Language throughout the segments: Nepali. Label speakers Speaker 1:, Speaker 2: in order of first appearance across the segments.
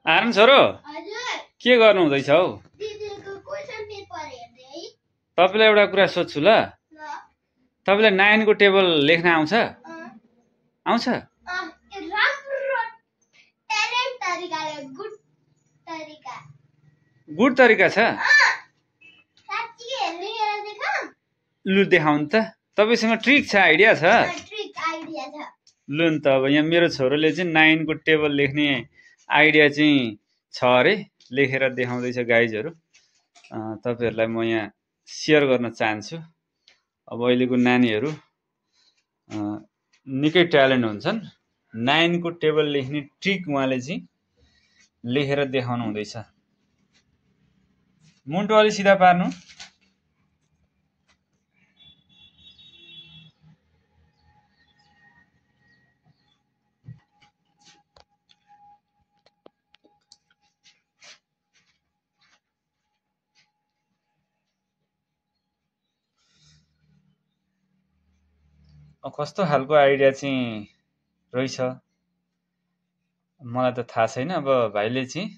Speaker 1: आरन छोरो के गर्नु हुँदैछ हौ? तपाईलाई एउटा कुरा सोध्छु ल। तपाईलाई 9 को टेबल लेख्न आउँछ? आउँछ? गुड तरिका छ? लु देखाउनु त। तपाईसँग ट्रिक छ, आइडिया छ? लु नि त अब यहाँ मेरो छोरोले चाहिँ 9 को टेबल लेख्ने आइडिया चाहिँ छ अरे, लेखेर देखाउँदैछ गाइजहरु। तपाईहरुलाई म यहाँ शेयर गर्न चाहन्छु। अब अहिलेको नानीहरु निकै ट्यालेन्ट हुन्छन्। 9 को टेबल लेख्ने ट्रिक उहाँले चाहिँ लेखेर देखाउनु हुँदैछ। मुन्टो अलि सिधा पार्नु। कस्तो खालको आइडिया चाहिँ रहेछ मलाई त थाहा छैन। अब भाइले चाहिँ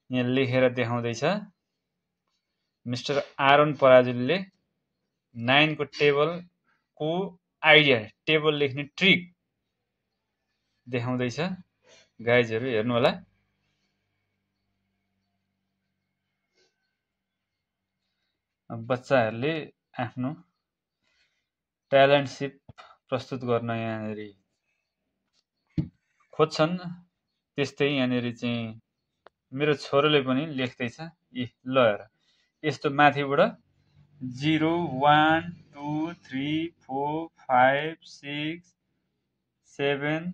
Speaker 1: यहाँ लेखेर देखाउँदैछ। मिस्टर आरोन पराजुलीले 9 को टेबल को आइडिया, टेबल लेख्ने ट्रिक देखाउँदैछ। गाइजहरु हेर्नु होला। बच्चाहरुले आफ्नो ट्यालेन्ट सिप प्रस्तुत गर्न यहाँनेरि खोज्छन्। त्यस्तै यहाँनेरि चाहिँ मेरो छोरोले पनि लेख्दैछ। ल हेर, यस्तो माथिबाट 0 1 2 3 4 5 6 7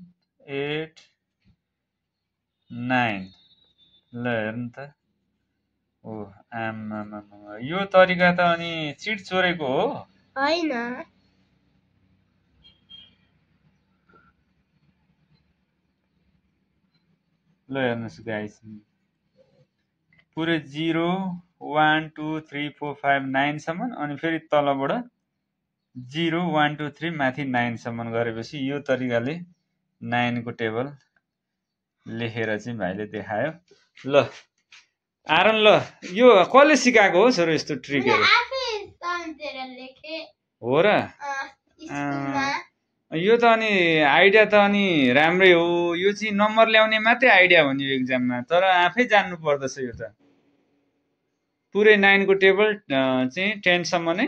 Speaker 1: 8 9। ल हेर्नु त। ओ आमामा, यो तरिका त अनि चिट चोरेको हो
Speaker 2: हैन?
Speaker 1: ल हेर्नुस् गाइस, पुरै 0 1 2 3 4 5 9 सम्म, अनि फेरि तलबाट 0 1 2 3 माथि 9 सम्म गरेपछि यो तरिकाले 9 को टेबल लेखेर चाहिँ भाइले देखायो। ल आरन, ल यो कसले सिकाएको हो छोरो यस्तो ट्रिकहरु? हो र? यो त अनि आइडिया त अनि राम्रै हो। यो चाहिँ नम्बर ल्याउने मात्रै आइडिया हो नि एक्जाममा, तर आफै जान्नु पर्दछ। यो त पुरै 9 को टेबल चाहिँ 10 सम्म नै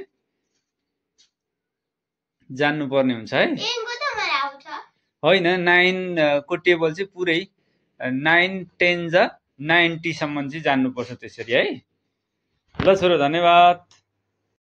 Speaker 1: जान्नु पर्ने हुन्छ है। होइन, 9 को टेबल चाहिँ पुरै 9 10 जा 90 सम्म चाहिँ जान्नु पर्छ त्यसरी है। ल छोरो धन्यवाद।